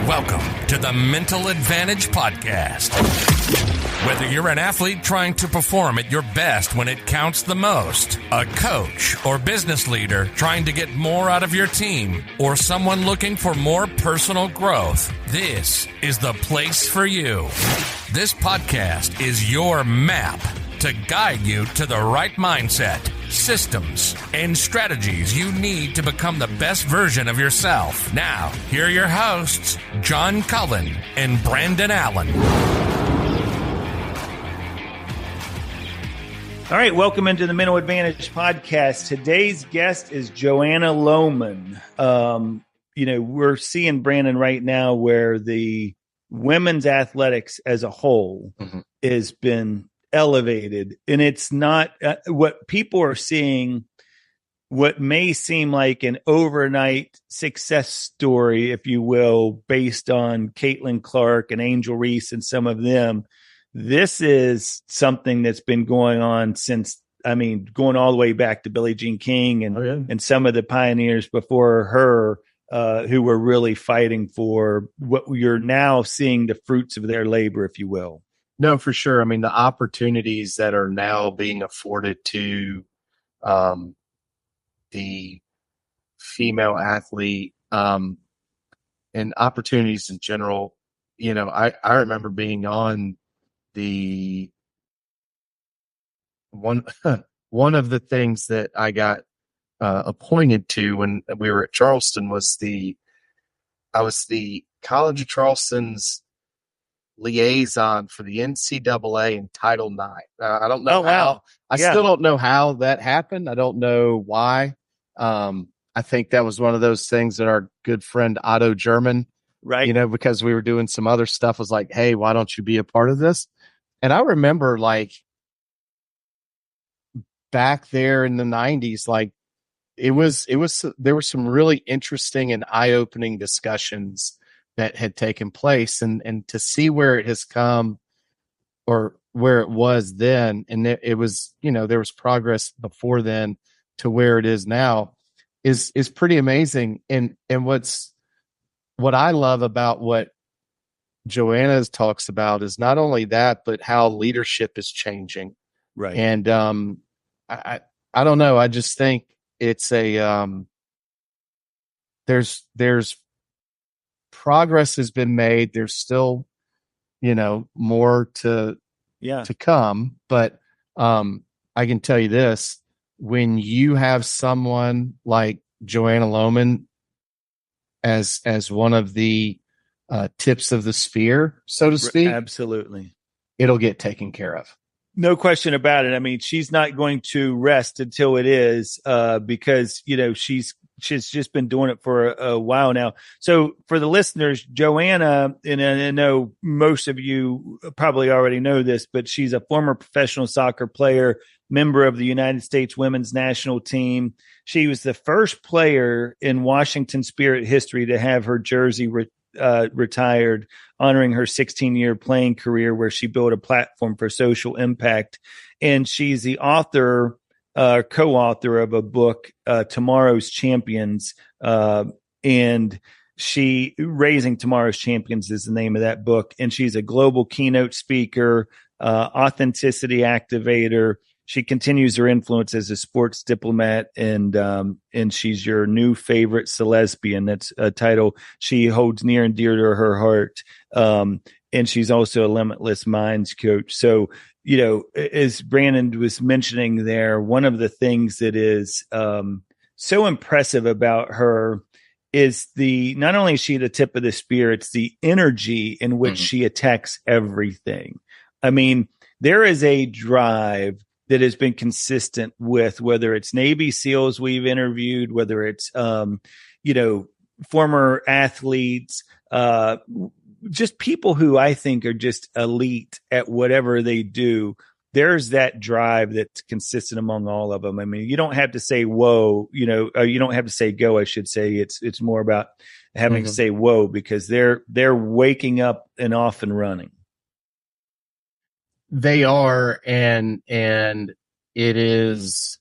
Welcome to the Mental Advantage Podcast. Whether you're an athlete trying to perform at your best when it counts the most, a coach or business leader trying to get more out of your team, or someone looking for more personal growth, this is the place for you. This podcast is your map to guide you to the right mindset, systems, and strategies you need to become the best version of yourself. Now, here are your hosts, John Cullen and Brandon Allen. All right, welcome into the Mental Advantage Podcast. Today's guest is Joanna Lohman. We're seeing, Brandon, right now where the women's athletics as a whole has been elevated, and it's not what people are seeing. What may seem like an overnight success story, if you will, based on Caitlin Clark and Angel Reese and some of them. This is something that's been going on since, going all the way back to Billie Jean King and some of the pioneers before her, who were really fighting for what you're now seeing the fruits of their labor, if you will. No, for sure. The opportunities that are now being afforded to the female athlete and opportunities in general, I remember being on the one of the things that I got appointed to when we were at Charleston was I was the College of Charleston's liaison for the NCAA and Title IX. I don't know how. I still don't know how that happened. I don't know why. I think that was one of those things that our good friend Otto German, right? Because we were doing some other stuff, was like, hey, why don't you be a part of this? And I remember, back there in the 90s, there were some really interesting and eye-opening discussions that had taken place, and to see where it has come, or where it was then, and it was, there was progress before then to where it is now, is pretty amazing. And what I love about what Joanna talks about is not only that, but how leadership is changing. Right. And I don't know. I just think it's there's progress has been made. There's still, more to come. But I can tell you this: when you have someone like Joanna Lohman as one of the tips of the spear, so to speak, absolutely, it'll get taken care of. No question about it. She's not going to rest until it is, because, she's just been doing it for a while now. So for the listeners, Joanna, and I know most of you probably already know this, but she's a former professional soccer player, member of the United States women's national team. She was the first player in Washington Spirit history to have her jersey retired, honoring her 16-year playing career, where she built a platform for social impact. And she's the co-author of a book, Tomorrow's Champions, and she Raising Tomorrow's Champions is the name of that book. And she's a global keynote speaker, authenticity activator. She continues her influence as a sports diplomat, and she's your new favorite celesbian. That's a title she holds near and dear to her heart. And she's also a Limitless Minds Coach. So, as Brandon was mentioning there, one of the things that is so impressive about her is not only is she the tip of the spear, it's the energy in which she attacks everything. There is a drive that has been consistent with, whether it's Navy SEALs we've interviewed, whether it's, former athletes, just people who I think are just elite at whatever they do. There's that drive that's consistent among all of them. You don't have to say, whoa, you don't have to say go, I should say. It's more about having to say whoa, because they're waking up and off and running. They are, and it is,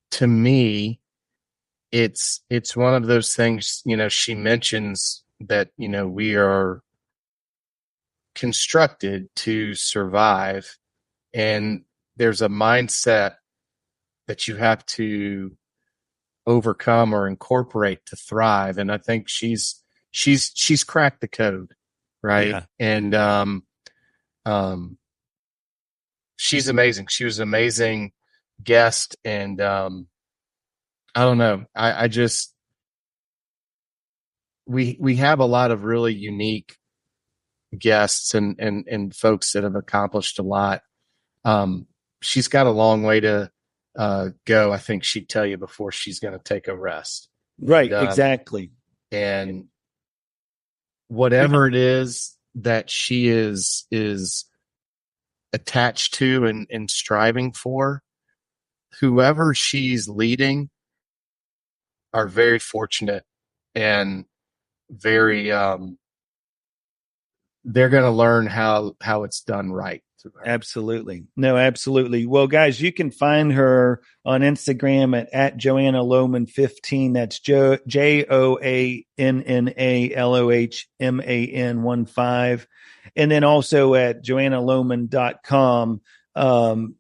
to me, it's one of those things, she mentions that, we are constructed to survive, and there's a mindset that you have to overcome or incorporate to thrive. And I think she's cracked the code, right? Yeah. And she's amazing. She was an amazing guest, and I don't know. I just we have a lot of really unique guests and folks that have accomplished a lot. She's got a long way to go. I think she'd tell you before she's going to take a rest. Right. Exactly. And whatever it is that she is attached to and striving for, whoever she's leading are very fortunate and very, they're going to learn how it's done right. Absolutely. No, absolutely. Well, guys, you can find her on Instagram at Joanna Lohman 15. That's JoannaLohman 15. And then also at joannalohman.com.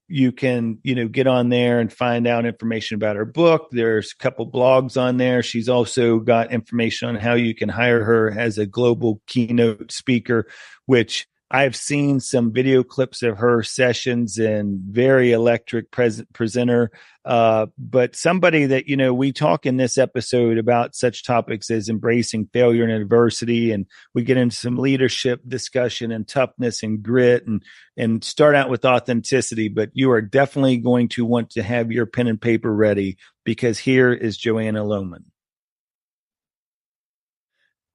You can, get on there and find out information about her book. There's a couple blogs on there. She's also got information on how you can hire her as a global keynote speaker, which I've seen some video clips of her sessions and very electric presenter. But somebody that, we talk in this episode about such topics as embracing failure and adversity. And we get into some leadership discussion and toughness and grit and start out with authenticity. But you are definitely going to want to have your pen and paper ready, because here is Joanna Lohman.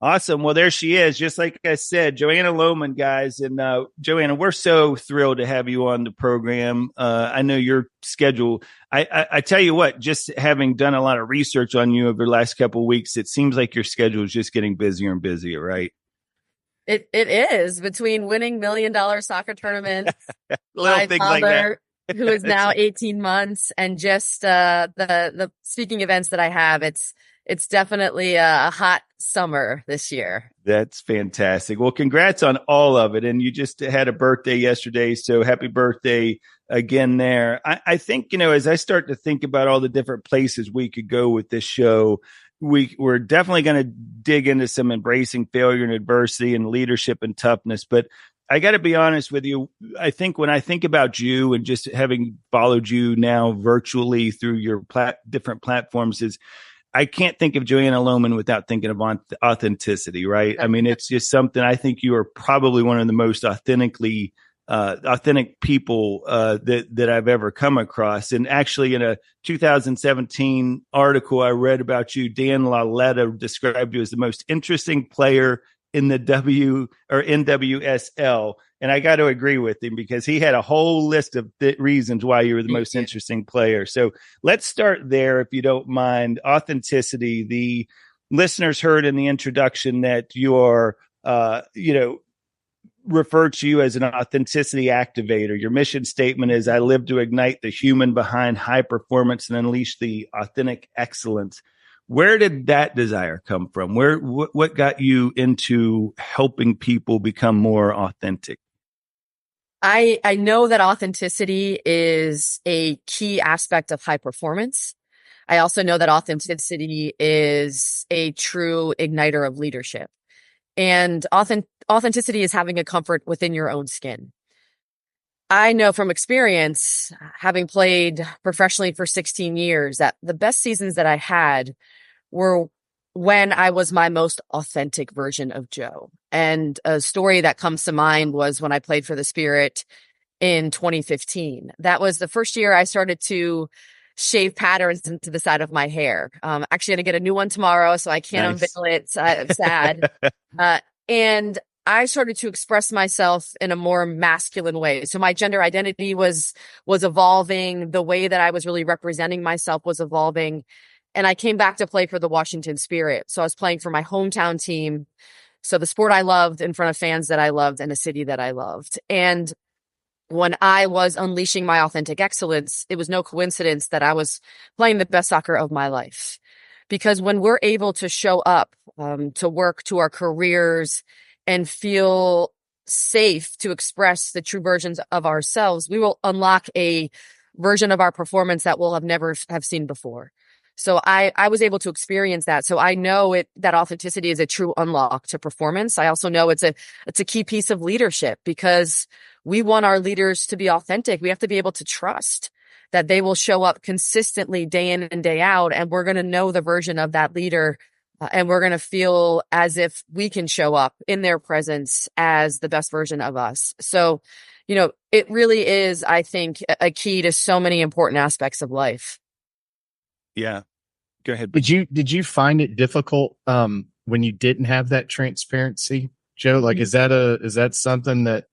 Awesome. Well, there she is. Just like I said, Joanna Lohman, guys. And Joanna, we're so thrilled to have you on the program. I know your schedule. I tell you what, just having done a lot of research on you over the last couple of weeks, it seems like your schedule is just getting busier and busier, right? It is, between winning $1 million soccer tournaments, little things like that, who is now 18 months, and just the speaking events that I have. It's definitely a hot summer this year. That's fantastic. Well, congrats on all of it. And you just had a birthday yesterday, so happy birthday again there. I think, as I start to think about all the different places we could go with this show, we're definitely going to dig into some embracing failure and adversity and leadership and toughness. But I got to be honest with you. I think when I think about you, and just having followed you now virtually through your different platforms, is I can't think of Joanna Lohman without thinking of authenticity, right? I mean, it's just something. I think you are probably one of the most authentic people that I've ever come across. And actually, in a 2017 article I read about you, Dan Lauletta described you as the most interesting player in the NWSL. And I got to agree with him, because he had a whole list of reasons why you were the most interesting player. So let's start there, if you don't mind. Authenticity. The listeners heard in the introduction that you are, referred to you as an authenticity activator. Your mission statement is, I live to ignite the human behind high performance and unleash the authentic excellence. Where did that desire come from? What got you into helping people become more authentic? I know that authenticity is a key aspect of high performance. I also know that authenticity is a true igniter of leadership. And authenticity is having a comfort within your own skin. I know from experience, having played professionally for 16 years, that the best seasons that I had were when I was my most authentic version of Joe. And a story that comes to mind was when I played for the Spirit in 2015. That was the first year I started to shave patterns into the side of my hair. Actually, I'm going to get a new one tomorrow, so I can't unveil it. I'm sad. And I started to express myself in a more masculine way. So my gender identity was evolving. The way that I was really representing myself was evolving. And I came back to play for the Washington Spirit. So I was playing for my hometown team. So the sport I loved, in front of fans that I loved, and a city that I loved. And when I was unleashing my authentic excellence, it was no coincidence that I was playing the best soccer of my life. Because when we're able to show up to work, to our careers, and feel safe to express the true versions of ourselves, we will unlock a version of our performance that we'll have never have seen before. So I was able to experience that. So I know that authenticity is a true unlock to performance. I also know it's a key piece of leadership, because we want our leaders to be authentic. We have to be able to trust that they will show up consistently day in and day out. And we're going to know the version of that leader. And we're going to feel as if we can show up in their presence as the best version of us. So, it really is, I think, a key to so many important aspects of life. Yeah. Go ahead. Did you find it difficult when you didn't have that transparency, Joe? Like, is that something that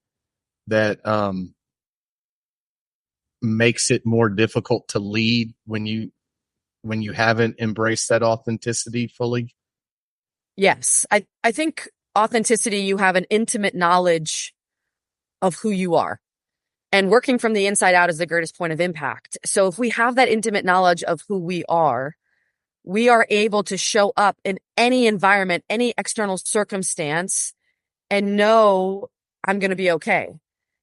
makes it more difficult to lead when you haven't embraced that authenticity fully? Yes. I think authenticity, you have an intimate knowledge of who you are. And working from the inside out is the greatest point of impact. So if we have that intimate knowledge of who we are able to show up in any environment, any external circumstance, and know I'm going to be okay.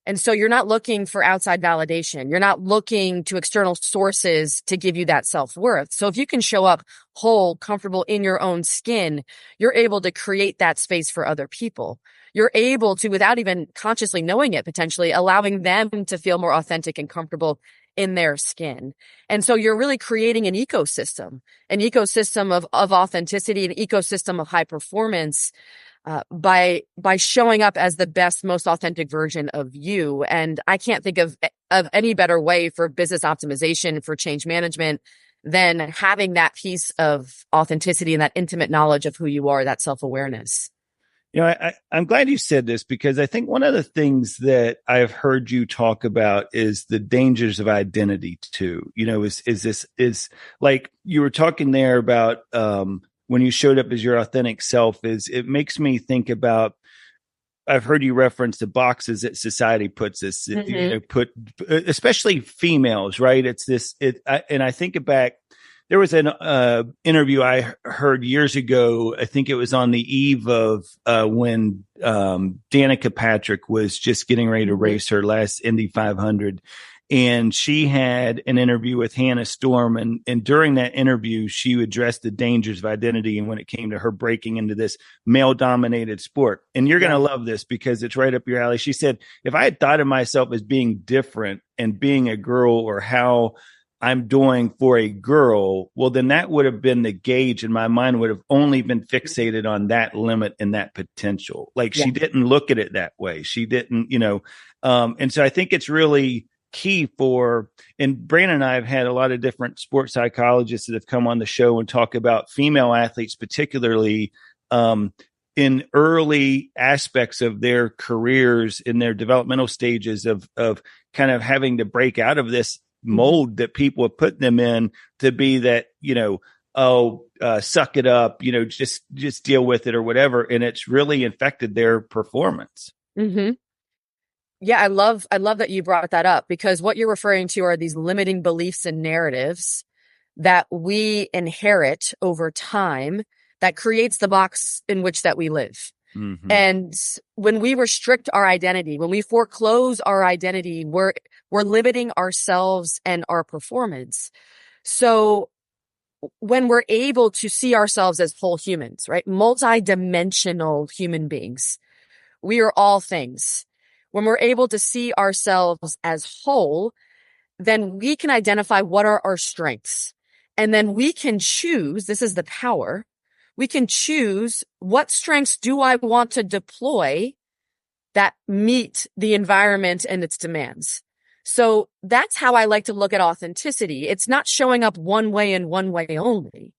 And so you're not looking for outside validation. You're not looking to external sources to give you that self-worth. So if you can show up whole, comfortable in your own skin, you're able to create that space for other people. You're able to, without even consciously knowing it, potentially allowing them to feel more authentic and comfortable in their skin. And so you're really creating an ecosystem of authenticity, an ecosystem of high performance, by showing up as the best, most authentic version of you. And I can't think of any better way for business optimization, for change management, than having that piece of authenticity and that intimate knowledge of who you are, that self-awareness. I'm glad you said this, because I think one of the things that I've heard you talk about is the dangers of identity too. Is like you were talking there about, when you showed up as your authentic self, it makes me think about, I've heard you reference the boxes that society puts us, especially females, right? And I think back, there was an interview I heard years ago. I think it was on the eve of when Danica Patrick was just getting ready to race her last Indy 500. And she had an interview with Hannah Storm. And during that interview, she addressed the dangers of identity and when it came to her breaking into this male-dominated sport. And you're going to love this because it's right up your alley. She said, if I had thought of myself as being different and being a girl, or how I'm doing for a girl, well, then that would have been the gauge, and my mind would have only been fixated on that limit and that potential. Like she didn't look at it that way. She didn't, and so I think it's really key and Brandon and I have had a lot of different sports psychologists that have come on the show and talk about female athletes, particularly in early aspects of their careers, in their developmental stages of kind of having to break out of this mold that people have put them in, to be that, suck it up, just deal with it or whatever. And it's really infected their performance. Mm-hmm. Yeah, I love that you brought that up, because what you're referring to are these limiting beliefs and narratives that we inherit over time that creates the box in which that we live. Mm-hmm. And when we restrict our identity, when we foreclose our identity, we're limiting ourselves and our performance. So when we're able to see ourselves as whole humans, right? Multi-dimensional human beings, we are all things. When we're able to see ourselves as whole, then we can identify what are our strengths. And then we can choose, this is the power, we can choose what strengths do I want to deploy that meet the environment and its demands. So that's how I like to look at authenticity. It's not showing up one way and one way only.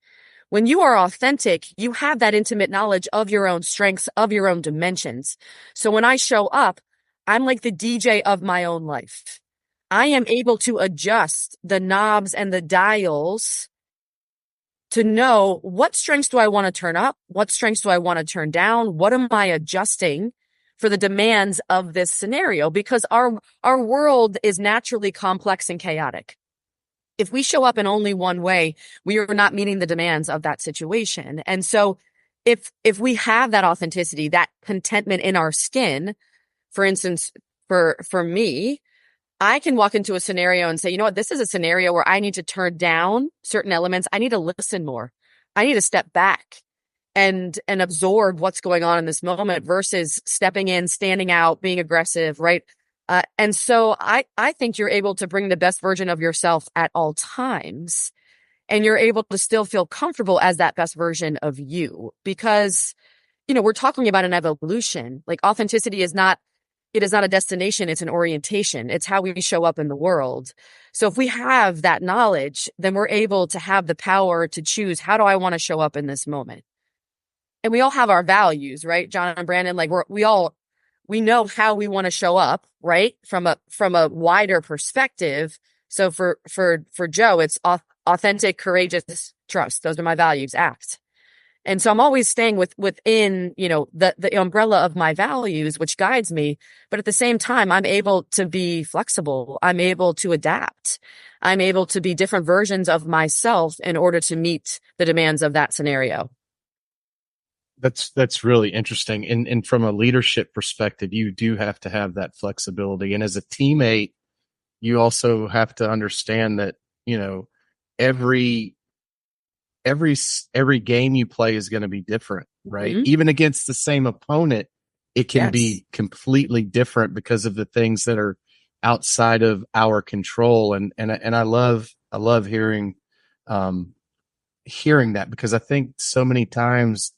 When you are authentic, you have that intimate knowledge of your own strengths, of your own dimensions. So when I show up, I'm like the DJ of my own life. I am able to adjust the knobs and the dials to know what strengths do I want to turn up? What strengths do I want to turn down? What am I adjusting for the demands of this scenario? Because our world is naturally complex and chaotic. if we show up in only one way, we are not meeting the demands of that situation. And so if we have that authenticity, that contentment in our skin, for instance, for me, I can walk into a scenario and say, you know what, this is a scenario where I need to turn down certain elements. I need to listen more. I need to step back and absorb what's going on in this moment versus stepping in, standing out, being aggressive, right? And so I think you're able to bring the best version of yourself at all times, and you're able to still feel comfortable as that best version of you, because, we're talking about an evolution. Like, authenticity is not a destination. It's an orientation. It's how we show up in the world. So if we have that knowledge, then we're able to have the power to choose, how do I want to show up in this moment? And we all have our values, right? John and Brandon, like we know how we want to show up, right? From a wider perspective. So for Joe, it's authentic, courageous, trust. Those are my values, act. And so I'm always staying within, the umbrella of my values, which guides me. But at the same time, I'm able to be flexible. I'm able to adapt. I'm able to be different versions of myself in order to meet the demands of that scenario. That's really interesting. And from a leadership perspective, you do have to have that flexibility. And as a teammate, you also have to understand that, every game you play is going to be different, right? Mm-hmm. Even against the same opponent, it can be completely different because of the things that are outside of our control. And I love hearing that, because I think so many times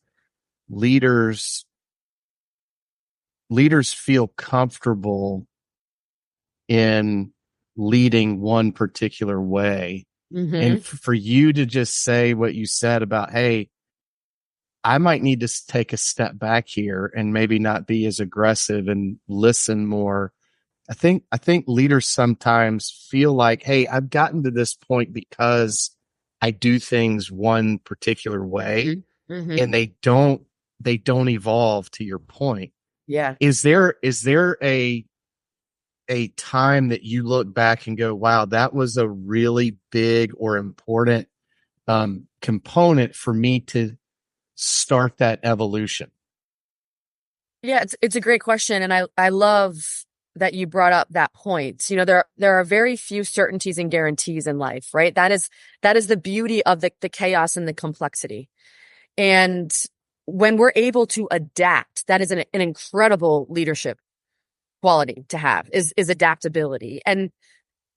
leaders feel comfortable in leading one particular way. Mm-hmm. And for you to just say what you said about, hey, I might need to take a step back here and maybe not be as aggressive and listen more. I think leaders sometimes feel like, hey, I've gotten to this point because I do things one particular way, mm-hmm. and they don't evolve, to your point. Yeah. Is there a time that you look back and go, wow, that was a really big or important component for me to start that evolution? Yeah, it's a great question. And I love that you brought up that point. There are very few certainties and guarantees in life, right? That is the beauty of the chaos and the complexity. And when we're able to adapt, that is an incredible leadership quality to have, is adaptability. And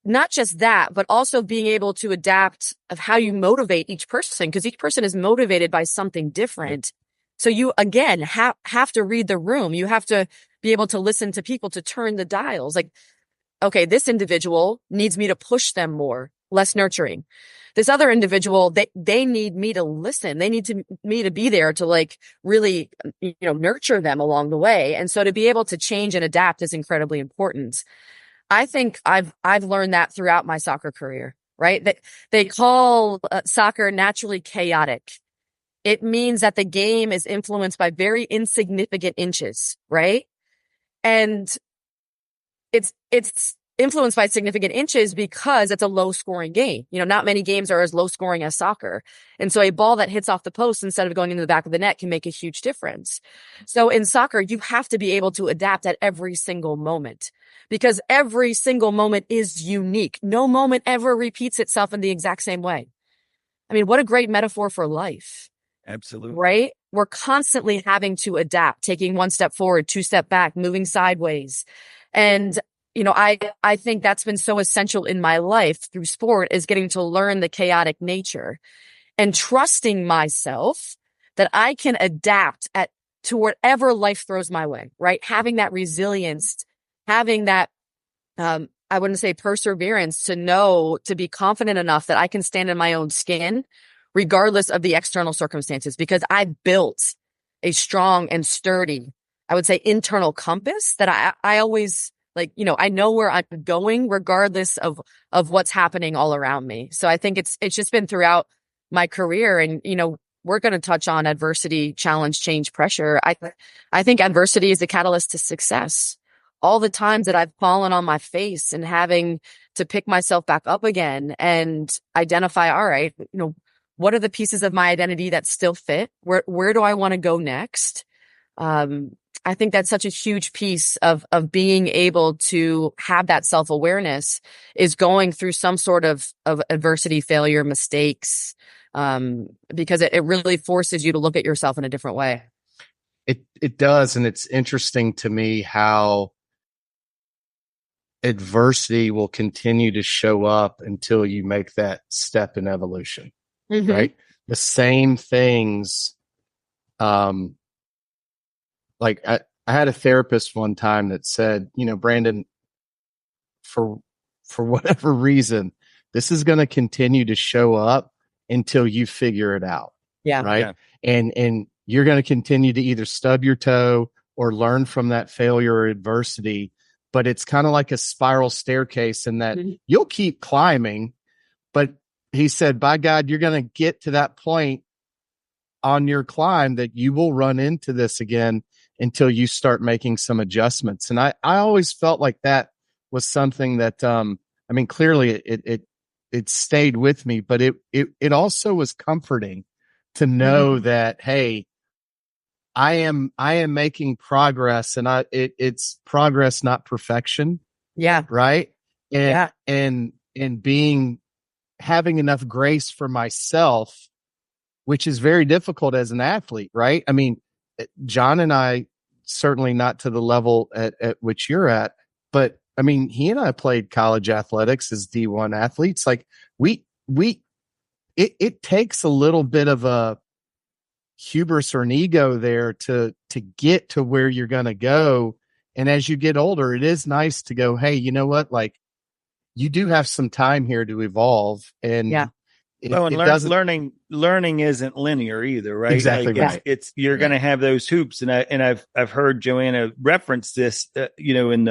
not just that, but also being able to adapt of how you motivate each person, because each person is motivated by something different. So you, again, have to read the room. You have to be able to listen to people, to turn the dials. Like, okay, this individual needs me to push them more, less nurturing. This other individual, they need me to listen. They need me to be there to, like, really, nurture them along the way. And so to be able to change and adapt is incredibly important. I think I've learned that throughout my soccer career, right? They call soccer naturally chaotic. It means that the game is influenced by very insignificant inches, right? And it's influenced by significant inches because it's a low scoring game. Not many games are as low scoring as soccer. And so a ball that hits off the post instead of going into the back of the net can make a huge difference. So in soccer, you have to be able to adapt at every single moment, because every single moment is unique. No moment ever repeats itself in the exact same way. I mean, what a great metaphor for life. Absolutely. Right? We're constantly having to adapt, taking one step forward, two step back, moving sideways. And I think that's been so essential in my life through sport, is getting to learn the chaotic nature and trusting myself that I can adapt to whatever life throws my way, right? Having that resilience, having that, I wouldn't say perseverance, to be confident enough that I can stand in my own skin regardless of the external circumstances, because I've built a strong and sturdy, I would say, internal compass that I always, I know where I'm going regardless of what's happening all around me. So I think it's just been throughout my career. And, we're going to touch on adversity, challenge, change, pressure. I think adversity is the catalyst to success. all the times that I've fallen on my face and having to pick myself back up again and identify, all right, what are the pieces of my identity that still fit? Where do I want to go next? I think that's such a huge piece of being able to have that self-awareness, is going through some sort of adversity, failure, mistakes, because it really forces you to look at yourself in a different way. It does. And it's interesting to me how adversity will continue to show up until you make that step in evolution, right? The same things. Like I had a therapist one time that said, Brandon, for whatever reason, this is going to continue to show up until you figure it out. Yeah. Right. Yeah. And you're going to continue to either stub your toe or learn from that failure or adversity. But it's kind of like a spiral staircase in that you'll keep climbing. But he said, by God, you're going to get to that point on your climb that you will run into this again until you start making some adjustments. And I always felt like that was something that, clearly it stayed with me, but it also was comforting to know that, hey, I am making progress, and it's progress, not perfection. Yeah. Right. And having enough grace for myself, which is very difficult as an athlete. Right. I mean, John and I, certainly not to the level at which you're at, but I mean, he and I played college athletics as D1 athletes. Like it takes a little bit of a hubris or an ego there to get to where you're going to go. And as you get older, it is nice to go, hey, you know what? Like, you do have some time here to evolve. And learning isn't linear either, right? Exactly. Like you're going to have those hoops. And I've heard Joanna reference this, in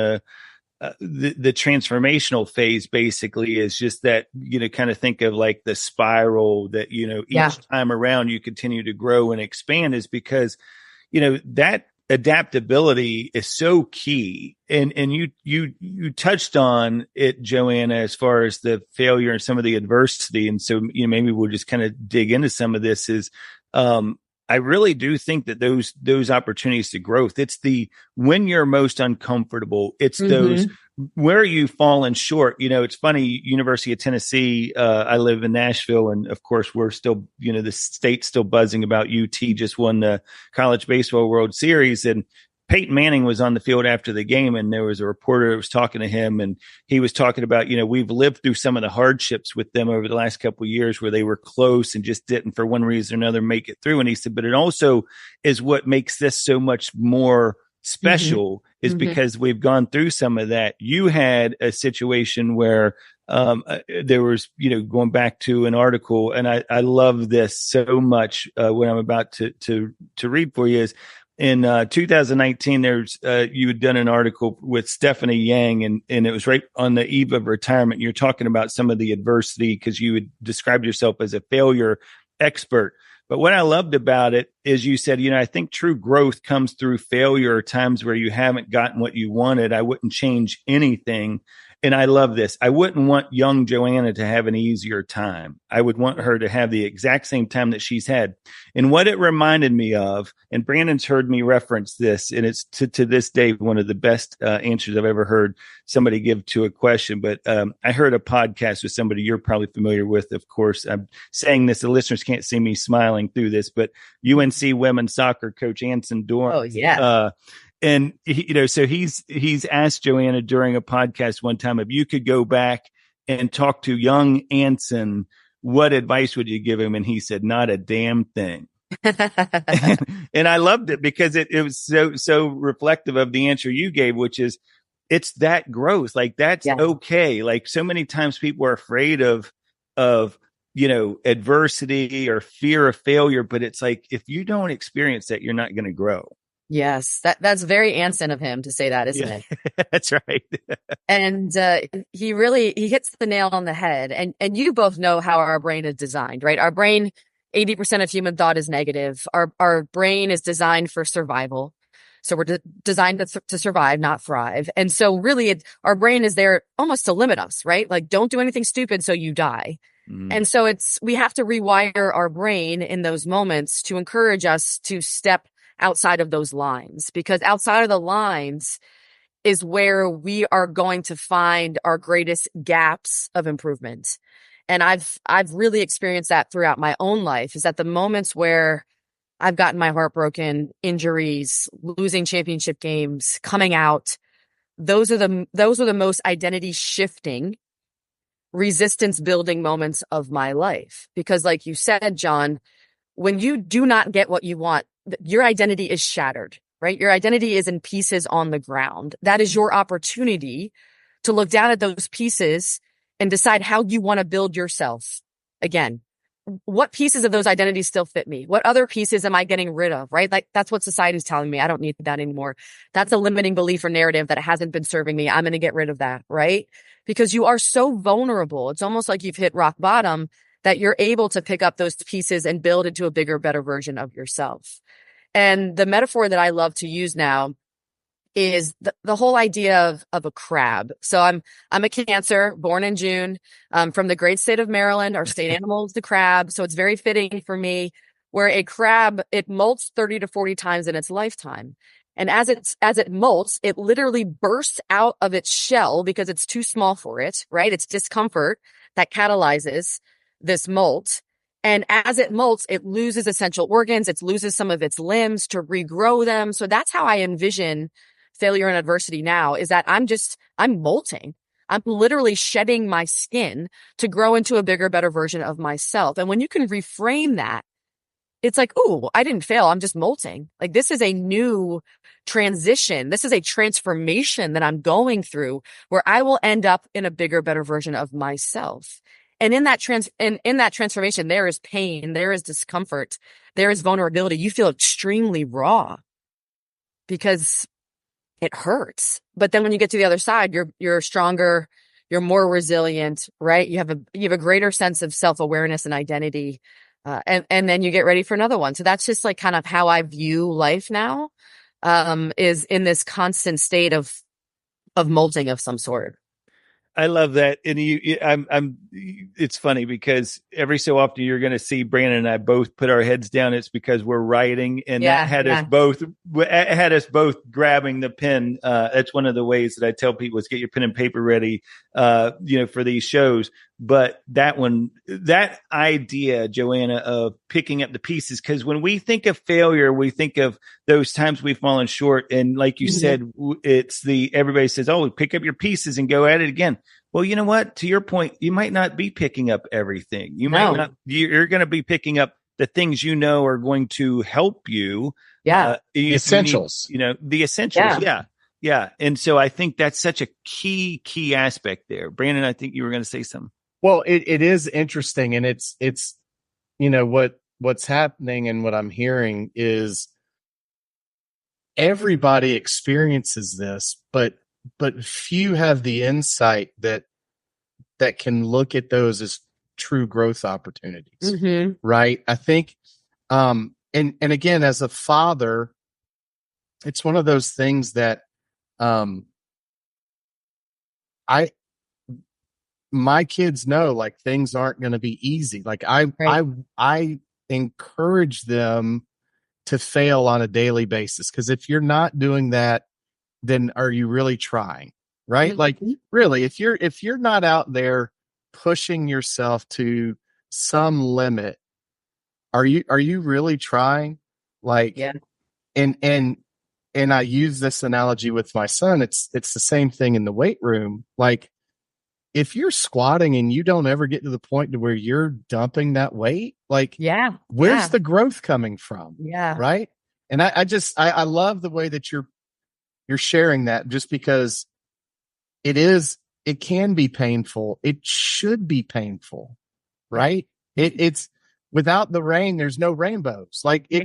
the transformational phase, basically, is just that, kind of think of like the spiral that, each time around you continue to grow and expand, is because, that adaptability is so key. And you touched on it, Joanna, as far as the failure and some of the adversity. And so, maybe we'll just kind of dig into some of this. I really do think that those opportunities to growth, it's when you're most uncomfortable, it's those where you've fallen short. It's funny, University of Tennessee, I live in Nashville, and of course we're still, the state's still buzzing about UT just won the College Baseball World Series, and Peyton Manning was on the field after the game, and there was a reporter that was talking to him, and he was talking about, we've lived through some of the hardships with them over the last couple of years where they were close and just didn't, for one reason or another, make it through. And he said, but it also is what makes this so much more special is because we've gone through some of that. You had a situation where there was, going back to an article, and I love this so much, what I'm about to read for you is, in 2019, you had done an article with Stephanie Yang, and it was right on the eve of retirement. You're talking about some of the adversity because you had described yourself as a failure expert. But what I loved about it is you said, I think true growth comes through failure or times where you haven't gotten what you wanted. I wouldn't change anything. And I love this. I wouldn't want young Joanna to have an easier time. I would want her to have the exact same time that she's had. And what it reminded me of, and Brandon's heard me reference this, and it's to this day one of the best answers I've ever heard somebody give to a question. But I heard a podcast with somebody you're probably familiar with, of course. I'm saying this, the listeners can't see me smiling through this, but UNC women's soccer coach Anson Dorn. Oh, yeah. And so he's asked Joanna during a podcast one time, if you could go back and talk to young Anson, what advice would you give him? And he said, not a damn thing. And I loved it because it was so reflective of the answer you gave, which is it's that growth. Like that's okay. Like so many times people are afraid of adversity or fear of failure, but it's like, if you don't experience that, you're not going to grow. Yes, that's very Anson of him to say that, isn't it? That's right. And he hits the nail on the head. And you both know how our brain is designed, right? Our brain, 80% of human thought is negative. Our brain is designed for survival. So we're designed to survive, not thrive. And so really our brain is there almost to limit us, right? Like don't do anything stupid so you die. And so we have to rewire our brain in those moments to encourage us to step outside of those lines, because outside of the lines is where we are going to find our greatest gaps of improvement. And I've really experienced that throughout my own life, is that the moments where I've gotten my heart broken, injuries, losing championship games, coming out, those are the most identity shifting, resistance building moments of my life. Because like you said, John, when you do not get what you want, your identity is shattered, right? Your identity is in pieces on the ground. That is your opportunity to look down at those pieces and decide how you want to build yourself again. What pieces of those identities still fit me? What other pieces am I getting rid of, right? Like that's what society's telling me. I don't need that anymore. That's a limiting belief or narrative that hasn't been serving me. I'm going to get rid of that, right? Because you are so vulnerable. It's almost like you've hit rock bottom, that you're able to pick up those pieces and build into a bigger, better version of yourself. And the metaphor that I love to use now is the whole idea of a crab. So I'm a Cancer, born in June, from the great state of Maryland. Our state animal is the crab. So it's very fitting for me, where a crab, it molts 30 to 40 times in its lifetime. And as it molts, it literally bursts out of its shell because it's too small for it, right? It's discomfort that catalyzes this molt. And as it molts, it loses essential organs. It loses some of its limbs to regrow them. So that's how I envision failure and adversity now, is that I'm molting. I'm literally shedding my skin to grow into a bigger, better version of myself. And when you can reframe that, it's like, ooh, I didn't fail. I'm just molting. Like this is a new transition. This is a transformation that I'm going through, where I will end up in a bigger, better version of myself. And in that transformation, there is pain, there is discomfort, there is vulnerability. You feel extremely raw because it hurts. But then when you get to the other side, you're stronger, you're more resilient, right? You have a greater sense of self-awareness and identity. And then you get ready for another one. So that's just like kind of how I view life now, is in this constant state of molting of some sort. I love that. And it's funny because every so often you're going to see Brandon and I both put our heads down. It's because we're writing, and that had us both grabbing the pen. That's one of the ways that I tell people is get your pen and paper ready, for these shows. But that idea, Joanna, of picking up the pieces, because when we think of failure, we think of those times we've fallen short. And like you said, everybody says, oh, pick up your pieces and go at it again. Well, you know what? To your point, you might not be picking up everything. You're going to be picking up the things are going to help you. Yeah. The essentials. The essentials. Yeah. And so I think that's such a key aspect there. Brandon, I think you were going to say something. Well, it is interesting, and it's what's happening, and what I'm hearing is everybody experiences this, but few have the insight that can look at those as true growth opportunities, right? I think, and again, as a father, it's one of those things that my kids know, like, things aren't going to be easy. Like I encourage them to fail on a daily basis. Cause if you're not doing that, then are you really trying? Right? Like really, if you're not out there pushing yourself to some limit, are you really trying? Like, yeah. And I use this analogy with my son. It's the same thing in the weight room. Like, if you're squatting and you don't ever get to the point to where you're dumping that weight, like, where's the growth coming from? Yeah. Right. And I love the way that you're sharing that, just because it can be painful. It should be painful. Right. It's without the rain, there's no rainbows. Like you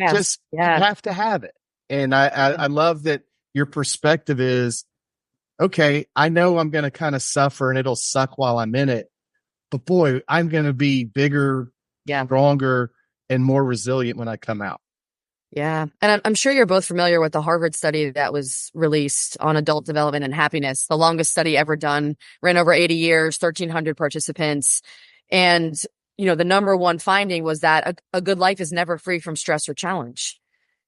have to have it. And I love that your perspective is, okay, I know I'm going to kind of suffer and it'll suck while I'm in it, but boy, I'm going to be bigger, stronger, and more resilient when I come out. Yeah. And I'm sure you're both familiar with the Harvard study that was released on adult development and happiness, the longest study ever done, ran over 80 years, 1,300 participants. And, the number one finding was that a good life is never free from stress or challenge.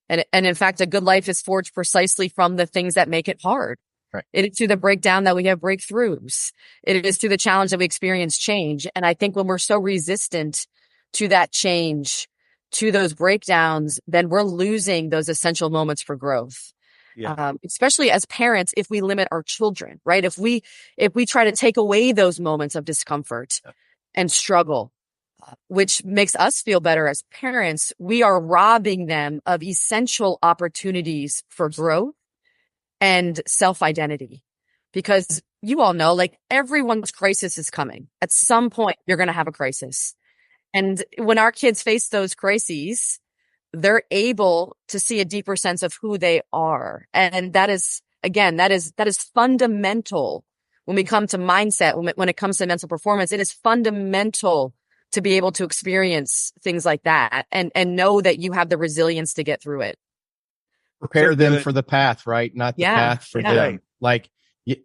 And in fact, a good life is forged precisely from the things that make it hard. Right. It is through the breakdown that we have breakthroughs. It is through the challenge that we experience change. And I think when we're so resistant to that change, to those breakdowns, then we're losing those essential moments for growth. Yeah. Especially as parents, if we limit our children, right? If we try to take away those moments of discomfort and struggle, which makes us feel better as parents, we are robbing them of essential opportunities for growth and self-identity. Because you all know, like, everyone's crisis is coming. At some point, you're going to have a crisis. And when our kids face those crises, they're able to see a deeper sense of who they are. And that is, again, that is fundamental when we come to mindset, when it comes to mental performance. It is fundamental to be able to experience things like that and know that you have the resilience to get through it. Prepare them for the path, right? Not the path for them. Right. Like,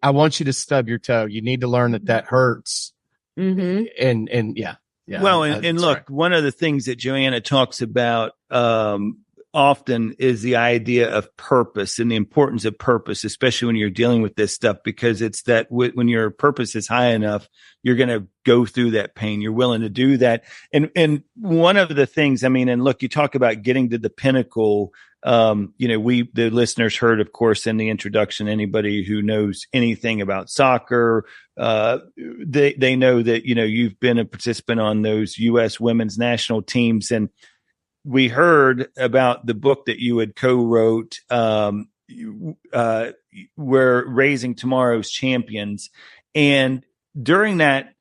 I want you to stub your toe. You need to learn that hurts. Mm-hmm. And yeah. Well, and look, right. One of the things that Joanna talks about often is the idea of purpose and the importance of purpose, especially when you're dealing with this stuff, because it's that when your purpose is high enough, you're going to go through that pain. You're willing to do that. And one of the things, and look, you talk about getting to the pinnacle. The listeners heard, of course, in the introduction, anybody who knows anything about soccer, they know that, you've been a participant on those U.S. women's national teams. And we heard about the book that you had co-wrote, We're Raising Tomorrow's Champions. And during that,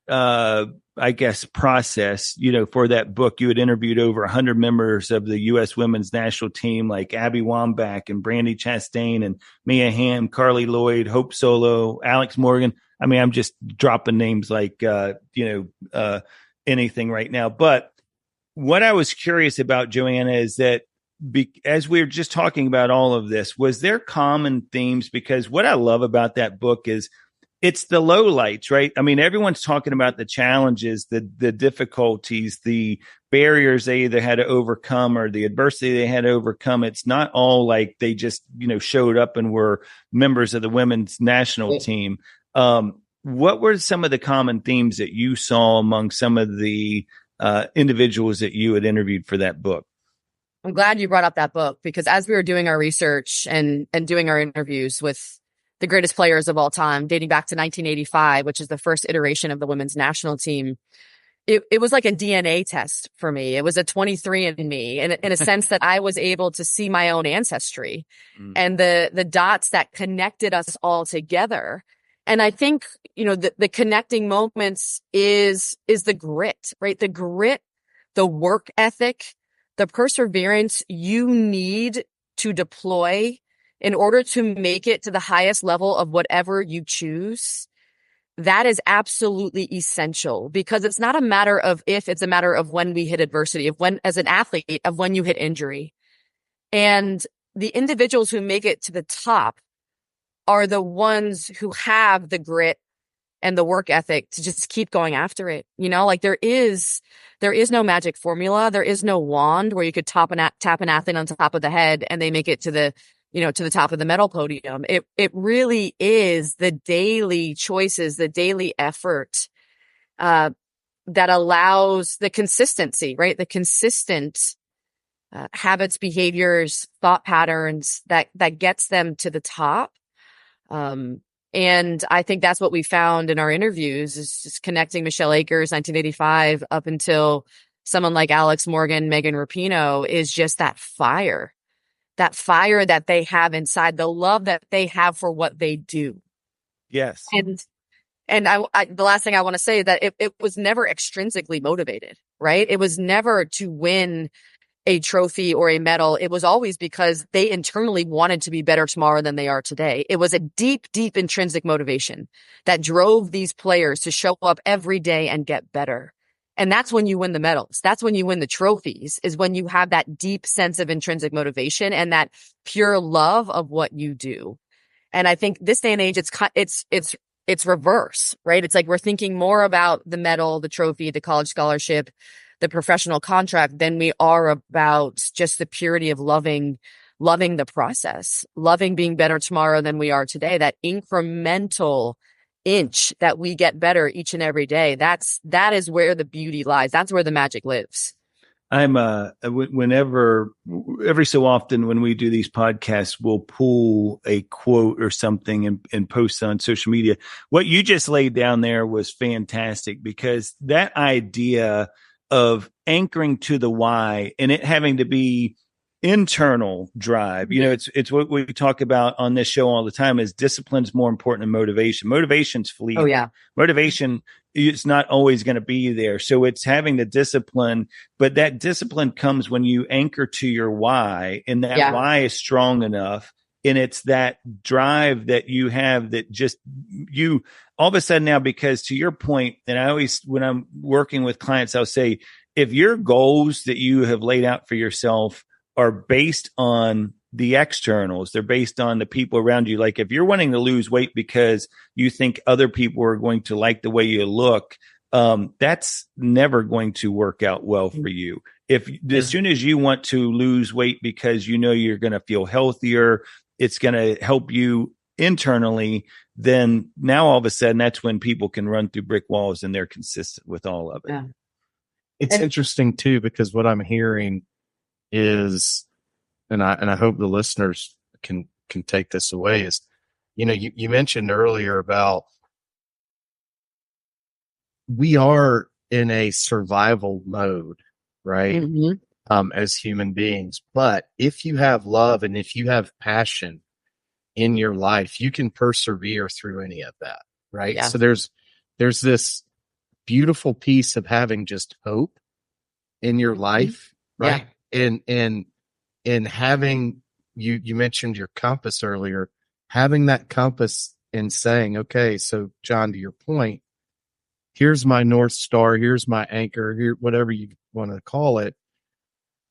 process, for that book, you had interviewed over 100 members of the U.S. women's national team, like Abby Wambach and Brandy Chastain and Mia Hamm, Carly Lloyd, Hope Solo, Alex Morgan. I'm just dropping names like, anything right now. But what I was curious about, Joanna, is that as we were just talking about all of this, was there common themes? Because what I love about that book is it's the lowlights, right? Everyone's talking about the challenges, the difficulties, the barriers they either had to overcome or the adversity they had to overcome. It's not all like they just, showed up and were members of the women's national team. What were some of the common themes that you saw among some of the individuals that you had interviewed for that book? I'm glad you brought up that book, because as we were doing our research and doing our interviews with the greatest players of all time, dating back to 1985, which is the first iteration of the women's national team, it was like a DNA test for me. It was a 23andMe in a sense that I was able to see my own ancestry and the dots that connected us all together. And I think, the connecting moments is the grit, right? The grit, the work ethic, the perseverance you need to deploy in order to make it to the highest level of whatever you choose. That is absolutely essential, because it's not a matter of if, it's a matter of when we hit adversity, of when, as an athlete, of when you hit injury. And the individuals who make it to the top are the ones who have the grit and the work ethic to just keep going after it. There is no magic formula. There is no wand where you could tap an athlete on top of the head and they make it to the top of the medal podium. It really is the daily choices, the daily effort, that allows the consistency, right? The consistent, habits, behaviors, thought patterns that gets them to the top. And I think that's what we found in our interviews, is just connecting Michelle Akers, 1985, up until someone like Alex Morgan, Megan Rapinoe, is just that fire that they have inside, the love that they have for what they do. Yes. And I the last thing I want to say is that it was never extrinsically motivated, right? It was never to win a trophy or a medal. It was always because they internally wanted to be better tomorrow than they are today. It was a deep, deep intrinsic motivation that drove these players to show up every day and get better. And that's when you win the medals. That's when you win the trophies, is when you have that deep sense of intrinsic motivation and that pure love of what you do. And I think this day and age, it's reverse, right? It's like we're thinking more about the medal, the trophy, the college scholarship, the professional contract than we are about just the purity of loving the process, loving being better tomorrow than we are today, that incremental inch that we get better each and every day. That is where the beauty lies. That's where the magic lives. I'm every so often when we do these podcasts, we'll pull a quote or something and post on social media. What you just laid down there was fantastic, because that idea of anchoring to the why and it having to be internal drive. You know, it's what we talk about on this show all the time, is discipline's more important than motivation. Motivation's fleeting. Oh yeah. Motivation, it's not always going to be there. So it's having the discipline, but that discipline comes when you anchor to your why, and that why is strong enough. And it's that drive that you have that just you all of a sudden now, because to your point, and I always, when I'm working with clients, I'll say, if your goals that you have laid out for yourself are based on the externals, they're based on the people around you. Like if you're wanting to lose weight because you think other people are going to like the way you look, that's never going to work out well for you. As soon as you want to lose weight because you know you're going to feel healthier, it's going to help you internally, then now all of a sudden that's when people can run through brick walls and they're consistent with all of it. Yeah. It's interesting too, because what I'm hearing is, and I hope the listeners can take this away, is, you know, you mentioned earlier about we are in a survival mode, right? Mm-hmm. As human beings. But if you have love and if you have passion in your life, you can persevere through any of that, right? Yeah. So there's this beautiful piece of having just hope in your life, right? Yeah. And having, you mentioned your compass earlier, having that compass and saying, okay, so John, to your point, here's my North Star, here's my anchor, here, whatever you want to call it.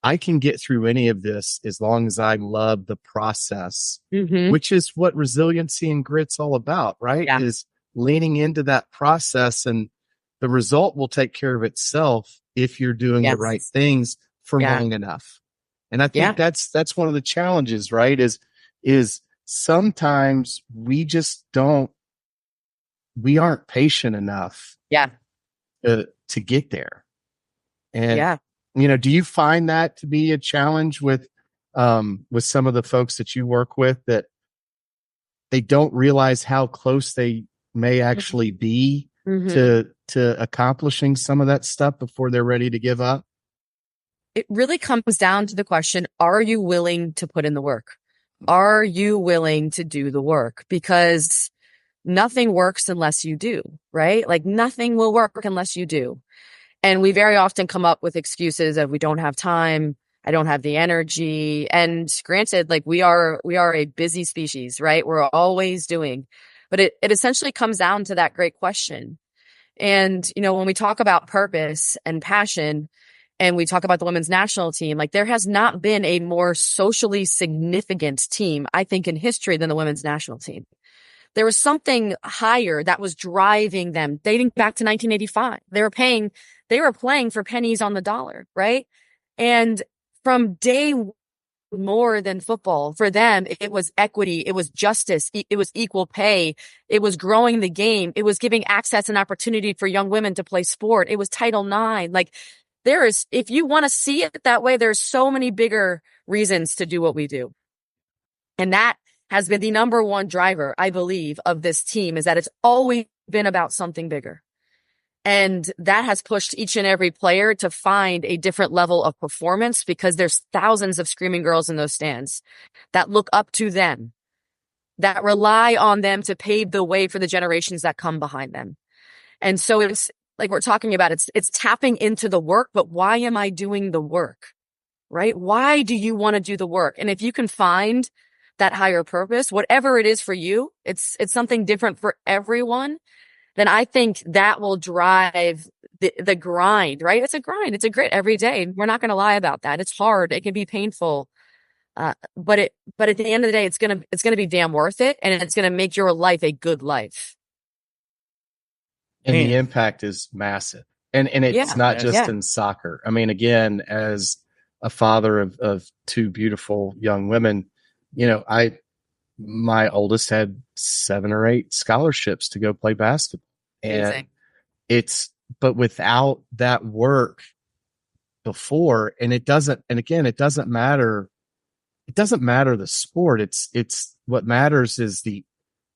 I can get through any of this as long as I love the process, which is what resiliency and grit's all about, right? Yeah. Is leaning into that process, and the result will take care of itself if you're doing the right things for long enough. And I think that's one of the challenges, right? Is sometimes we just we aren't patient enough to get there. And you know, do you find that to be a challenge with some of the folks that you work with, that they don't realize how close they may actually be to accomplishing some of that stuff before they're ready to give up? It really comes down to the question, are you willing to put in the work? Are you willing to do the work? Because nothing works unless you do, right? Like nothing will work unless you do. And we very often come up with excuses of we don't have time, I don't have the energy. And granted, like we are a busy species, right? We're always doing. But it essentially comes down to that great question. And, you know, when we talk about purpose and passion, and we talk about the women's national team, like there has not been a more socially significant team, I think, in history than the women's national team. There was something higher that was driving them dating back to 1985. They were playing for pennies on the dollar, right? And from day more than football, for them, it was equity, it was justice, it was equal pay, it was growing the game, it was giving access and opportunity for young women to play sport, it was Title IX. Like if you want to see it that way, there's so many bigger reasons to do what we do. And that has been the number one driver, I believe, of this team, is that it's always been about something bigger. And that has pushed each and every player to find a different level of performance, because there's thousands of screaming girls in those stands that look up to them, that rely on them to pave the way for the generations that come behind them. And so it's like we're talking about, it's tapping into the work, but why am I doing the work, right? Why do you want to do the work? And if you can find that higher purpose, whatever it is for you, it's something different for everyone, then I think that will drive the grind, right? It's a grind. It's a grit every day. We're not going to lie about that. It's hard. It can be painful. But at the end of the day, it's going to be damn worth it. And it's going to make your life a good life. And the impact is massive. And it's not just in soccer. I mean, again, as a father of two beautiful young women, my oldest had 7 or 8 scholarships to go play basketball. And but without that work before, it doesn't matter. It doesn't matter the sport. It's what matters is the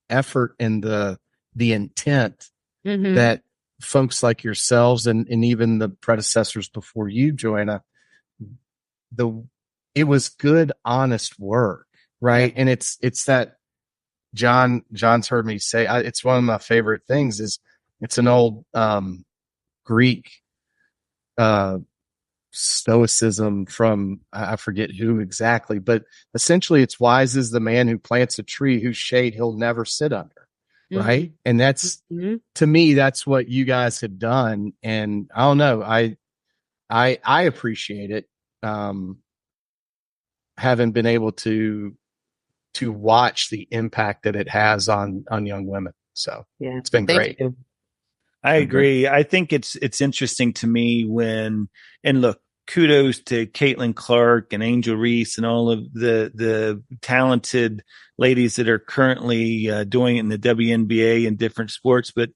effort and the intent that folks like yourselves and even the predecessors before you, Joanna, it was good, honest work, right? Yeah. And it's that John's heard me say, it's one of my favorite things is it's an old Greek stoicism from I forget who exactly, but essentially it's wise is the man who plants a tree whose shade he'll never sit under, right? And that's to me, that's what you guys have done. And I don't know, I appreciate it, having been able to watch the impact that it has on young women. So it's been great. I agree. I think it's interesting to me and look, kudos to Caitlin Clark and Angel Reese and all of the talented ladies that are currently doing it in the WNBA and different sports. But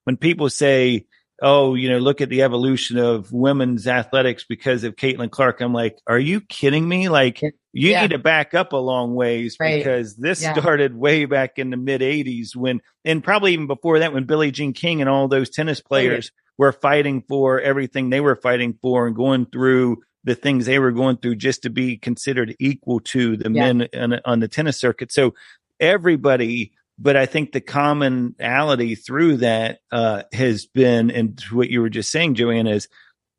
when people say, oh, look at the evolution of women's athletics because of Caitlin Clark, I'm like, are you kidding me? Like, you need to back up a long ways because this started way back in the mid 80s and probably even before that, when Billie Jean King and all those tennis players were fighting for everything they were fighting for and going through the things they were going through just to be considered equal to the men on the tennis circuit. So everybody, but I think the commonality through that has been, and what you were just saying, Joanna,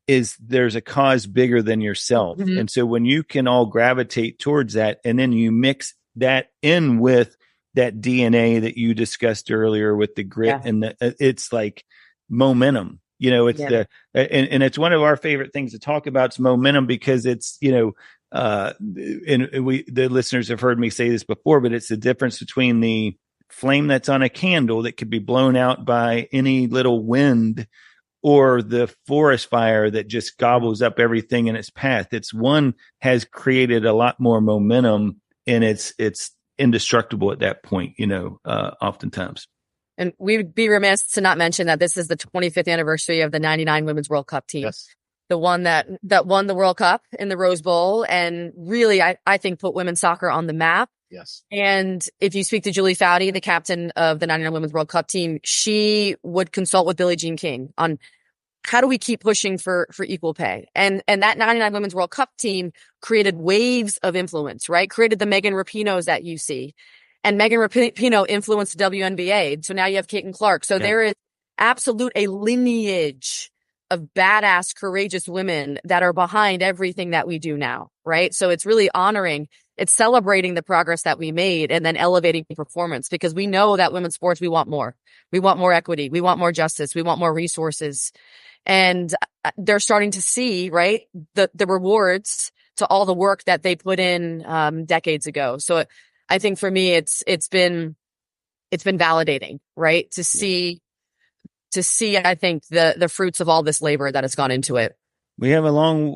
is there's a cause bigger than yourself. And so when you can all gravitate towards that, and then you mix that in with that DNA that you discussed earlier with the grit and it's like momentum, and it's one of our favorite things to talk about is momentum because it's, the listeners have heard me say this before, but it's the difference between the flame that's on a candle that could be blown out by any little wind or the forest fire that just gobbles up everything in its path. It's one has created a lot more momentum and it's indestructible at that point, oftentimes. And we'd be remiss to not mention that this is the 25th anniversary of the 99 Women's World Cup team. Yes. The one that won the World Cup in the Rose Bowl and really, I think, put women's soccer on the map. Yes. And if you speak to Julie Foudy, the captain of the 99 Women's World Cup team, she would consult with Billie Jean King on how do we keep pushing for equal pay? And that 99 Women's World Cup team created waves of influence, right? Created the Megan Rapinos that you see. And Megan Rapinoe influenced the WNBA. So now you have Caitlin Clark. So there is a lineage of badass, courageous women that are behind everything that we do now, right? So it's really it's celebrating the progress that we made and then elevating performance because we know that women's sports, we want more. We want more equity. We want more justice. We want more resources. And they're starting to see, right, the rewards to all the work that they put in decades ago. So I think for me, it's been validating, right, to see, I think, the fruits of all this labor that has gone into it. We have a long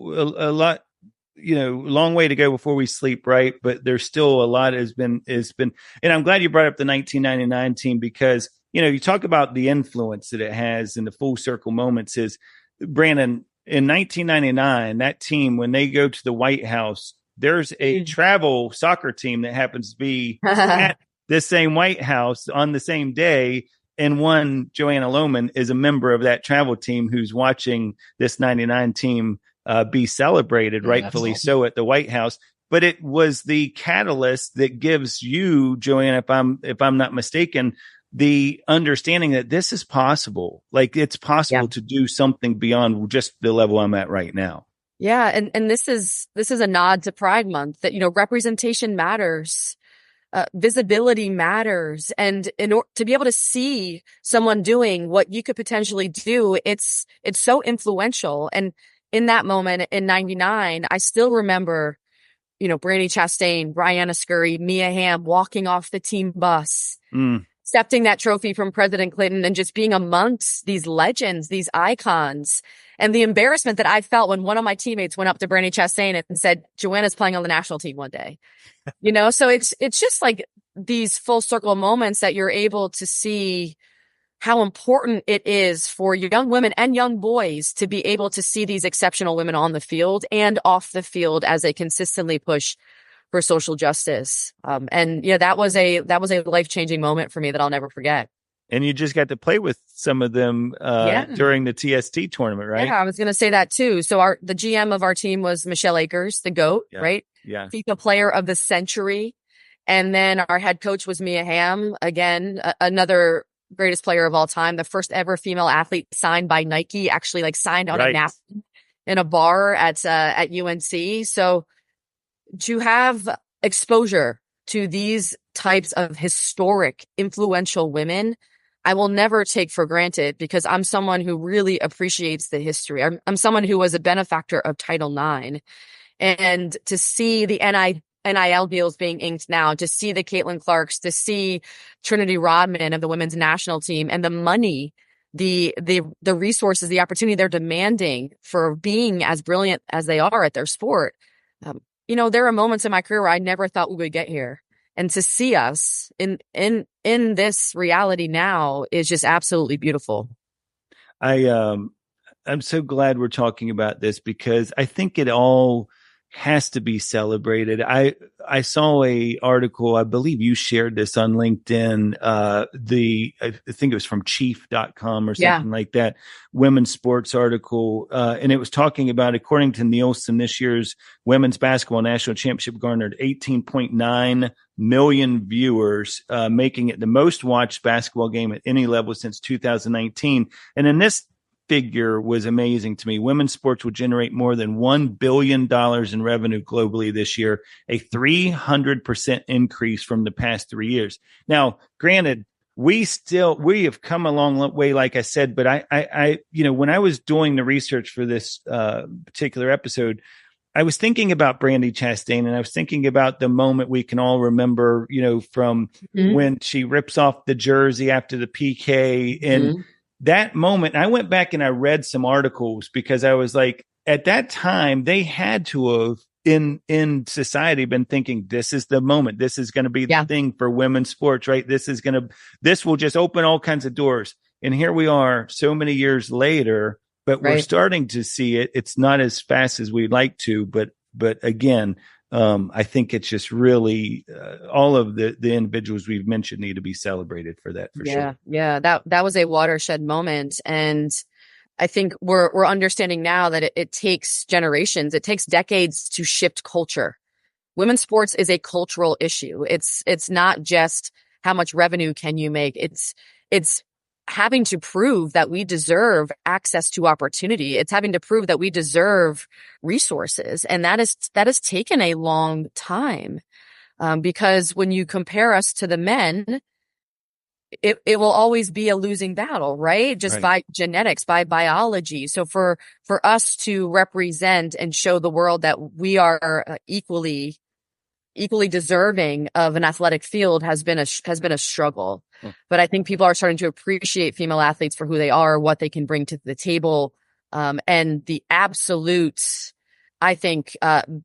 way to go before we sleep, right? But there's still a lot has been, and I'm glad you brought up the 1999 team because, you talk about the influence that it has in the full circle moments is, Brandon, in 1999, that team, when they go to the White House, there's a travel soccer team that happens to be at the same White House on the same day. And one, Joanna Lohman, is a member of that travel team who's watching this 99 team be celebrated, rightfully so, at the White House. But it was the catalyst that gives you, Joanna, if I'm not mistaken, the understanding that this is possible. Like it's possible to do something beyond just the level I'm at right now. Yeah. And this is a nod to Pride Month that, representation matters. visibility matters. And to be able to see someone doing what you could potentially do, it's so influential. And in that moment in 99, I still remember, Brandi Chastain, Brianna Scurry, Mia Hamm walking off the team bus, accepting that trophy from President Clinton and just being amongst these legends, these icons. And the embarrassment that I felt when one of my teammates went up to Brandi Chastain and said, Joanna's playing on the national team one day. So it's just like these full circle moments that you're able to see how important it is for young women and young boys to be able to see these exceptional women on the field and off the field as they consistently push for social justice. That was a life-changing moment for me that I'll never forget. And you just got to play with some of them during the TST tournament, right? Yeah, I was going to say that too. So the GM of our team was Michelle Akers, the GOAT, right? Yeah. FIFA Player of the Century. And then our head coach was Mia Hamm, again, another greatest player of all time, the first ever female athlete signed by Nike, actually signed on a napkin in a bar at UNC. So to have exposure to these types of historic, influential women, I will never take for granted, because I'm someone who really appreciates the history. I'm someone who was a benefactor of Title IX. And to see the NIL deals being inked now, to see the Caitlin Clarks, to see Trinity Rodman of the women's national team, and the money, the resources, the opportunity they're demanding for being as brilliant as they are at their sport. There are moments in my career where I never thought we would get here. And to see us in this reality now is just absolutely beautiful. I'm so glad we're talking about this, because I think it all has to be celebrated. I saw a article, I believe you shared this on LinkedIn, I think it was from chief.com or something like that, women's sports article. And it was talking about, according to Nielsen, this year's women's basketball national championship garnered 18.9 million viewers, making it the most watched basketball game at any level since 2019. And in this figure was amazing to me. Women's sports will generate more than $1 billion in revenue globally this year, a 300% increase from the past 3 years. Now, granted, we have come a long way, like I said, but I when I was doing the research for this particular episode, I was thinking about Brandi Chastain, and I was thinking about the moment we can all remember, from when she rips off the jersey after the PK, and that moment. I went back and I read some articles, because I was like, at that time, they had to have in society been thinking, this is the moment. This is going to be the thing for women's sports, right? This will just open all kinds of doors. And here we are so many years later, but we're starting to see it. It's not as fast as we'd like to, but again, I think it's just really all of the individuals we've mentioned need to be celebrated for that, for sure. Yeah. That was a watershed moment. And I think we're understanding now that it takes generations, it takes decades to shift culture. Women's sports is a cultural issue. It's not just how much revenue can you make. It's having to prove that we deserve access to opportunity. It's having to prove that we deserve resources. And that has taken a long time. Because when you compare us to the men, it will always be a losing battle, right? Just by genetics, by biology. So for us to represent and show the world that we are equally deserving of an athletic field has been a struggle. But I think people are starting to appreciate female athletes for who they are, what they can bring to the table, and the absolute, I think,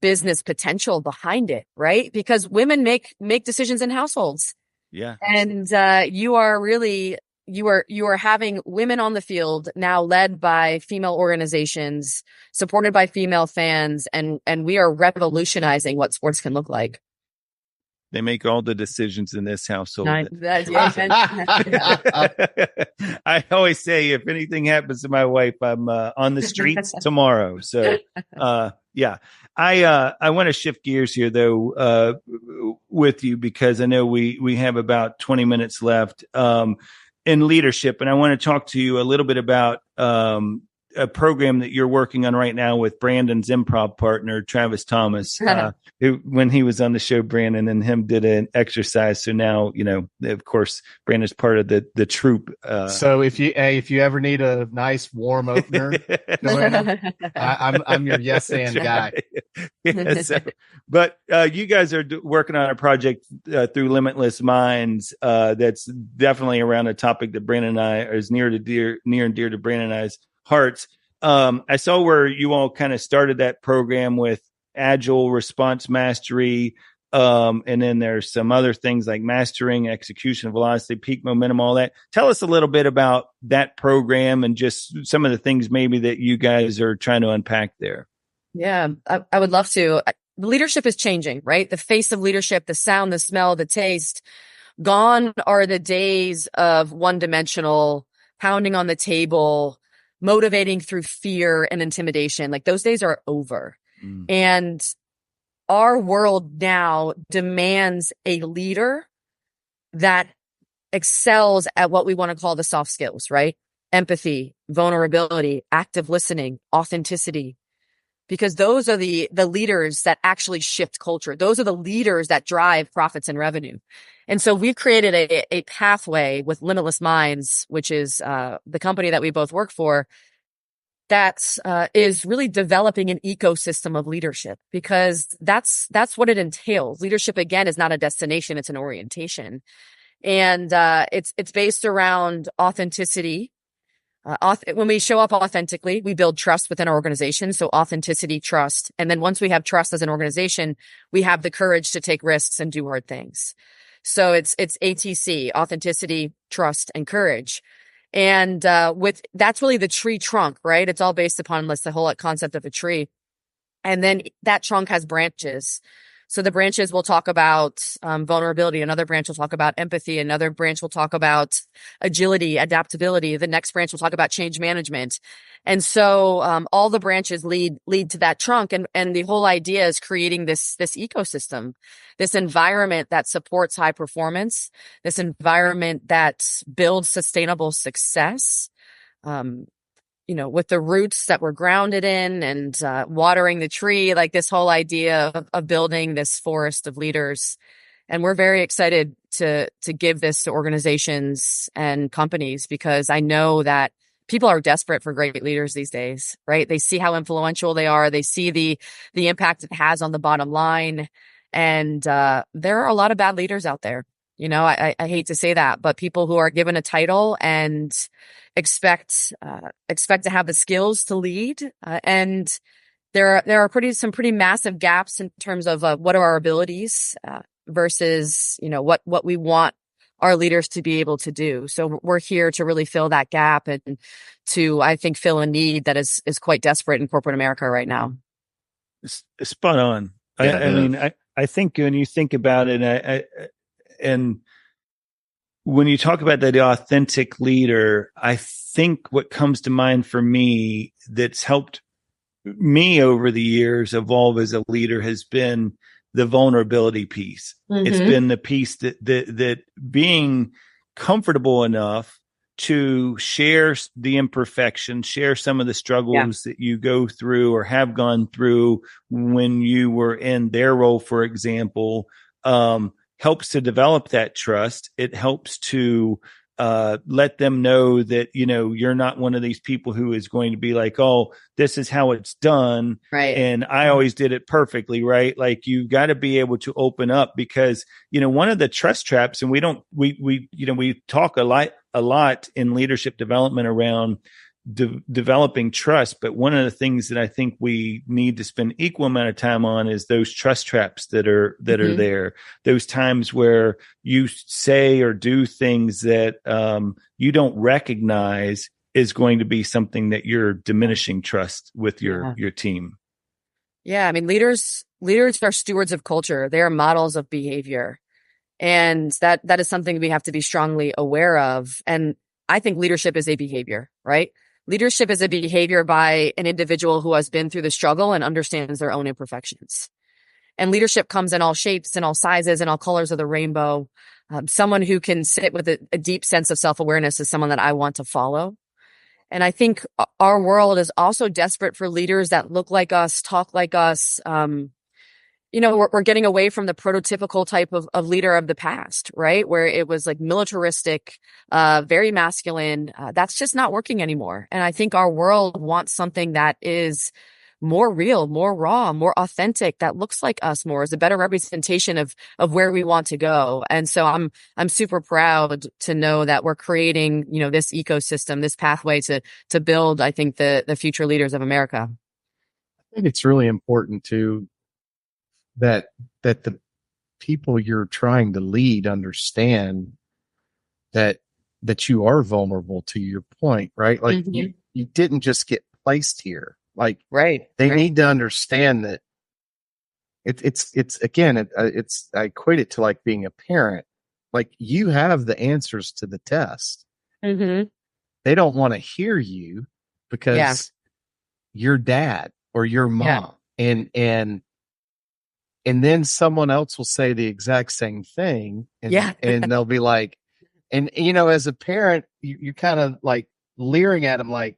business potential behind it, right? Because women make decisions in households. Yeah. And you are having women on the field now, led by female organizations, supported by female fans, and we are revolutionizing what sports can look like. They make all the decisions in this household. I always say, if anything happens to my wife, I'm on the streets tomorrow. So, yeah, I want to shift gears here, though, with you, because I know we have about 20 minutes left in leadership, and I want to talk to you a little bit about a program that you're working on right now with Brandon's improv partner, Travis Thomas, who, when he was on the show, Brandon and him did an exercise. So now, of course, Brandon's part of the troupe. So if you ever need a nice warm opener, Joanna, I'm your yes and guy. Yeah, but you guys are working on a project through Limitless Minds that's definitely around a topic that Brandon and I is near and dear to Brandon and I's hearts. I saw where you all kind of started that program with agile response mastery. And then there's some other things like mastering, execution, velocity, peak momentum, all that. Tell us a little bit about that program and just some of the things maybe that you guys are trying to unpack there. Yeah, I would love to. Leadership is changing, right? The face of leadership, the sound, the smell, the taste. Gone are the days of one-dimensional pounding on the table, motivating through fear and intimidation. Like those days are over. And our world now demands a leader that excels at what we want to call the soft skills, right? Empathy, vulnerability, active listening, authenticity. Because those are the leaders that actually shift culture. Those are the leaders that drive profits and revenue. And so we've created a pathway with Limitless Minds, which is the company that we both work for, that is really developing an ecosystem of leadership, because that's what it entails. Leadership, again, is not a destination, it's an orientation. And it's based around authenticity. When we show up authentically, we build trust within our organization. So authenticity, trust. And then once we have trust as an organization, we have the courage to take risks and do hard things. So it's ATC, authenticity, trust, and courage. And that's really the tree trunk, right? It's all based upon the whole concept of a tree. And then that trunk has branches. So the branches will talk about vulnerability. Another branch will talk about empathy. Another branch will talk about agility, adaptability. The next branch will talk about change management. And so all the branches lead to that trunk. And the whole idea is creating this ecosystem, this environment that supports high performance, this environment that builds sustainable success. With the roots that we're grounded in and watering the tree, like this whole idea of building this forest of leaders. And we're very excited to give this to organizations and companies, because I know that people are desperate for great leaders these days, right? They see how influential they are. They see the impact it has on the bottom line. And there are a lot of bad leaders out there. I hate to say that, but people who are given a title and expect to have the skills to lead. And there are some pretty massive gaps in terms of what are our abilities versus, what we want our leaders to be able to do. So we're here to really fill that gap and to, I think, fill a need that is quite desperate in corporate America right now. Spot on. Yeah, I mean, I think when you think about it, and when you talk about that authentic leader, I think what comes to mind for me that's helped me over the years evolve as a leader has been the vulnerability piece. Mm-hmm. It's been the piece that being comfortable enough to share the imperfection, share some of the struggles that you go through or have gone through when you were in their role, for example, helps to develop that trust. It helps to let them know that, you're not one of these people who is going to be like, oh, this is how it's done. Right. And I always did it perfectly. Right. Like you got to be able to open up, because, one of the trust traps, and we talk a lot in leadership development around developing trust. But one of the things that I think we need to spend equal amount of time on is those trust traps that are there. Those times where you say or do things that you don't recognize is going to be something that you're diminishing trust with your team. Yeah. I mean, leaders are stewards of culture. They are models of behavior. And that is something we have to be strongly aware of. And I think leadership is a behavior, right? Leadership is a behavior by an individual who has been through the struggle and understands their own imperfections. And leadership comes in all shapes and all sizes and all colors of the rainbow. Someone who can sit with a deep sense of self-awareness is someone that I want to follow. And I think our world is also desperate for leaders that look like us, talk like us. We're getting away from the prototypical type of leader of the past, right? Where it was like militaristic, very masculine. That's just not working anymore. And I think our world wants something that is more real, more raw, more authentic, that looks like us more, is a better representation of where we want to go. And so I'm super proud to know that we're creating, this ecosystem, this pathway to build, I think, the future leaders of America. I think it's really important that the people you're trying to lead understand that you are vulnerable, to your point, right? Like you didn't just get placed here. Like, right. They need to understand that it's I equate it to like being a parent. Like, you have the answers to the test. Mm-hmm. They don't want to hear you because your dad or your mom, and then someone else will say the exact same thing. And they'll be like, and as a parent, you're kind of like leering at them like,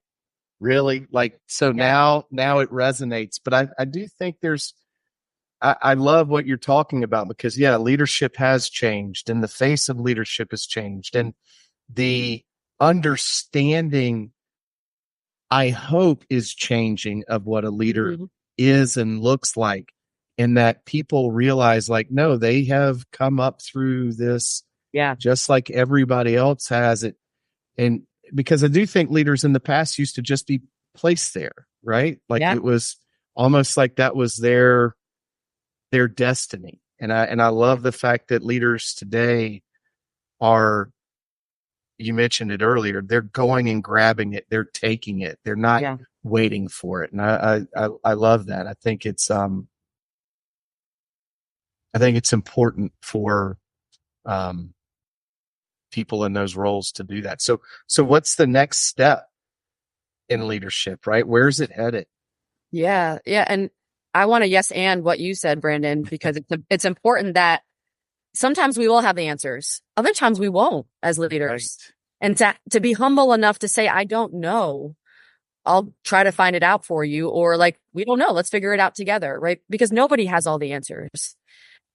really? Like, so now it resonates. But I do think I love what you're talking about, because leadership has changed, and the face of leadership has changed, and the understanding, I hope, is changing of what a leader is and looks like. And that people realize, like, no, they have come up through this just like everybody else has it. And because I do think leaders in the past used to just be placed there, right? Like it was almost like that was their destiny. And I love the fact that leaders today are, you mentioned it earlier, they're going and grabbing it, they're taking it, they're not waiting for it. And I love that. I think it's important for people in those roles to do that. So what's the next step in leadership, right? Where's it headed? Yeah. And I want to yes and what you said, Brandon, because it's important that sometimes we will have the answers. Other times we won't, as leaders. Right. And to be humble enough to say, I don't know, I'll try to find it out for you. Or like, we don't know, let's figure it out together, right? Because nobody has all the answers.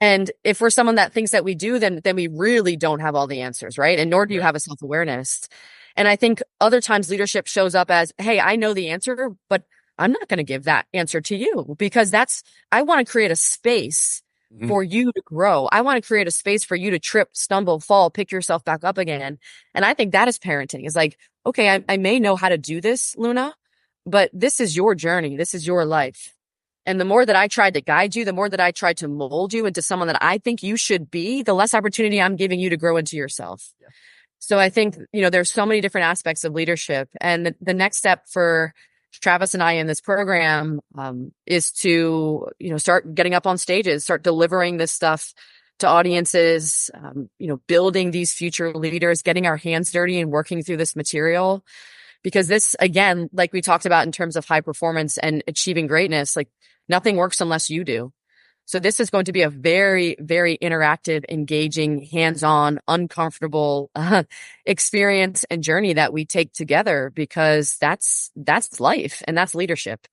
And if we're someone that thinks that we do, then we really don't have all the answers, right? And nor do you have a self-awareness. And I think other times leadership shows up as, hey, I know the answer, but I'm not going to give that answer to you, because I want to create a space for you to grow. I want to create a space for you to trip, stumble, fall, pick yourself back up again. And I think that is parenting. It's like, okay, I may know how to do this, Luna, but this is your journey. This is your life. And the more that I tried to guide you, the more that I tried to mold you into someone that I think you should be, the less opportunity I'm giving you to grow into yourself. Yeah. So I think, there's so many different aspects of leadership. And the next step for Travis and I in this program is to, start getting up on stages, start delivering this stuff to audiences, building these future leaders, getting our hands dirty and working through this material. Because this, again, like we talked about in terms of high performance and achieving greatness, like nothing works unless you do. So this is going to be a very, very interactive, engaging, hands-on, uncomfortable experience and journey that we take together, because that's life and that's leadership.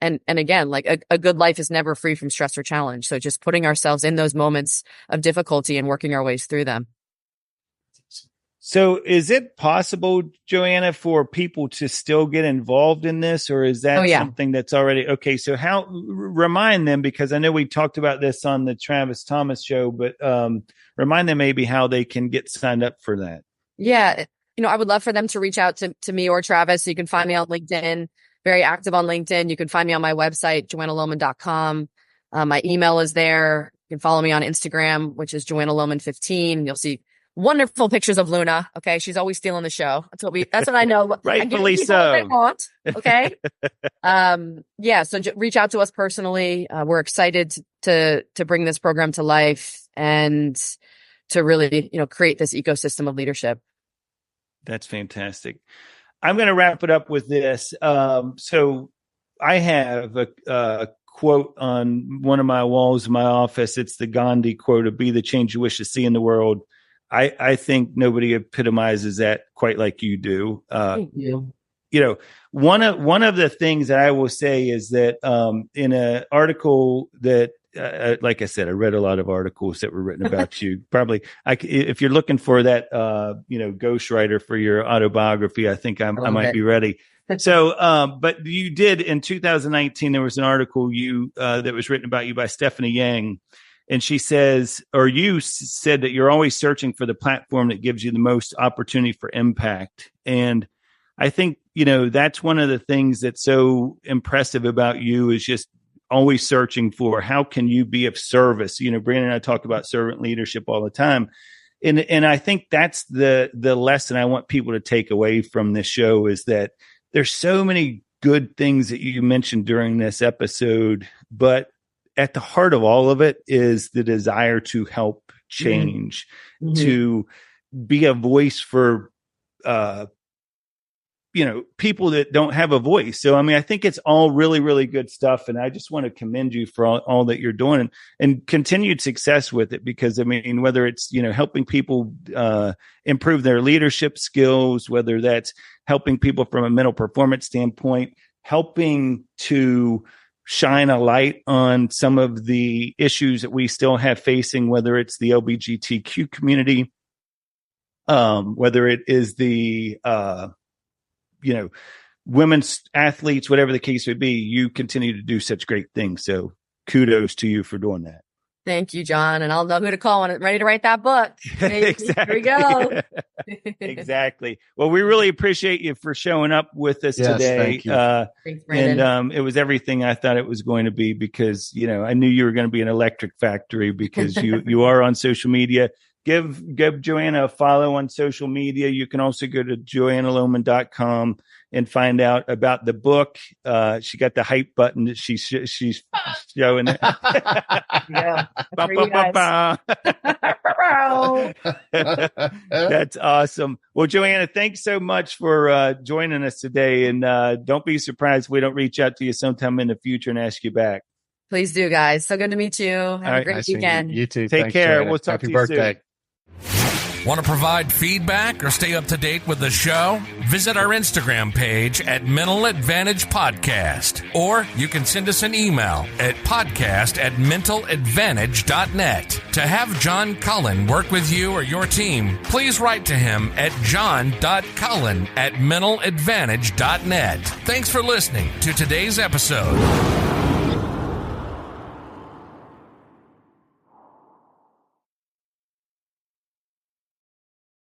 And again, like a good life is never free from stress or challenge. So just putting ourselves in those moments of difficulty and working our ways through them. So is it possible, Joanna, for people to still get involved in this, or is that something that's already okay? So how remind them, because I know we talked about this on the Travis Thomas show, but remind them maybe how they can get signed up for that. Yeah. I would love for them to reach out to me or Travis. You can find me on LinkedIn, very active on LinkedIn. You can find me on my website, joannalohman.com. My email is there. You can follow me on Instagram, which is Joanna Lohman 15. You'll see wonderful pictures of Luna. Okay. She's always stealing the show. That's what I know. Rightfully so. What they want. Okay. So reach out to us personally. We're excited to bring this program to life and to really, create this ecosystem of leadership. That's fantastic. I'm going to wrap it up with this. So I have a quote on one of my walls in my office. It's the Gandhi quote of "Be the change you wish to see in the world." I think nobody epitomizes that quite like you do. Thank you. one of the things that I will say is that in an article that, like I said, I read a lot of articles that were written about you. Probably, if you're looking for that, ghostwriter for your autobiography, I think I might be ready. So, but you did in 2019, there was an article that was written about you by Stephanie Yang. And she says, or you said that you're always searching for the platform that gives you the most opportunity for impact. And I think, that's one of the things that's so impressive about you is just always searching for how can you be of service. Brandon and I talk about servant leadership all the time. And I think that's the lesson I want people to take away from this show is that there's so many good things that you mentioned during this episode, but at the heart of all of it is the desire to help change, to be a voice for, people that don't have a voice. So, I think it's all really, really good stuff. And I just want to commend you for all that you're doing and continued success with it, because whether it's, helping people, improve their leadership skills, whether that's helping people from a mental performance standpoint, helping to shine a light on some of the issues that we still have facing, whether it's the LGBTQ community, whether it is the, women's athletes, whatever the case may be, you continue to do such great things. So kudos to you for doing that. Thank you, John. And I'll know who to call when I'm ready to write that book. Exactly. Here we go. Exactly. Well, we really appreciate you for showing up with us today. Thank you. Thanks, Brandon. And it was everything I thought it was going to be, because, I knew you were going to be an electric factory, because you are on social media. Give Joanna a follow on social media. You can also go to joannalohman.com and find out about the book. She got the hype button that she's showing. Yeah. That's awesome. Well, Joanna, thanks so much for joining us today. And don't be surprised if we don't reach out to you sometime in the future and ask you back. Please do, guys. So good to meet you. Have a great weekend. You too. Take care. Joanna. We'll talk Happy to you birthday. soon. Want to provide feedback or stay up to date with the show? Visit our Instagram page at Mental Advantage Podcast, or you can send us an email at podcast@mentaladvantage.net. To have John Cullen work with you or your team, please write to him at john.cullen@mentaladvantage.net. Thanks for listening to today's episode.